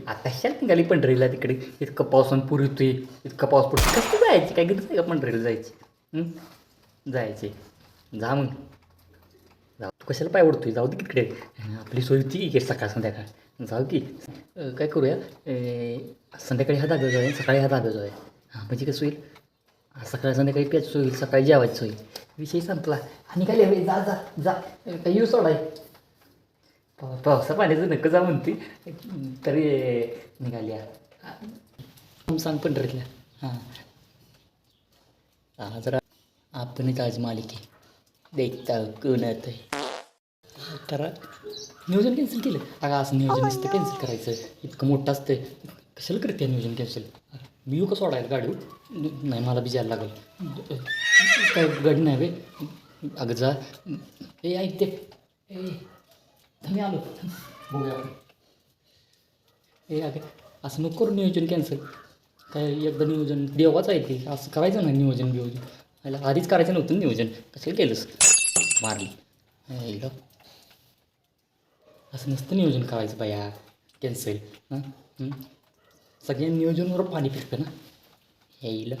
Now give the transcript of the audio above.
आता कशाला निघाली पंढरीला तिकडे इतकं पावसानं पूर येतोय इतका पाऊस पडतो कसं जायची काय गरज आहे का पंढरीला जायची जायचे जा मग जाऊ तू कशाला पाय ओढतोय जाऊ दे तिकडे आपली सोय होती की सकाळ संध्याकाळ जाऊ की काय करूया संध्याकाळी हा धाब्यावर जाऊया सकाळी हा धाब्यावर जाऊया हां म्हणजे कसं होईल सकाळी संध्याकाळी प्याच सोय होईल सकाळी जेवायची सोय विषय संपला आणि काय लिहावे जा जा जा काही येऊ सोडाय पावसा पाण्याचं नक्की जा म्हणते तरी निघाल्या सांग पंढरीतल्या हां जरा आपण आज मालिके देखता कोणत तर नियोजन कॅन्सल केलं अगं असं नियोजन नसतं कॅन्सल करायचं इतकं मोठं असतं कशाला करते नियोजन कॅन्सल मी येऊ का सोडायला गाडी नाही मला बी जायला लागेल काय गाडी नाही बे अगं जा ए ऐकते ए मी आलो बघूया आपण ए अगं असं नको करू नियोजन कॅन्सल काय एकदा नियोजन देवाच आहे ते असं करायचं नाही नियोजन बियोजन आधीच करायचं नव्हतं नियोजन कसं केलंस मारली असं नसतं नियोजन करायचं बाया कॅन्सल हां सगळ्या नियोजनवर पाणी फिरतं ना येईल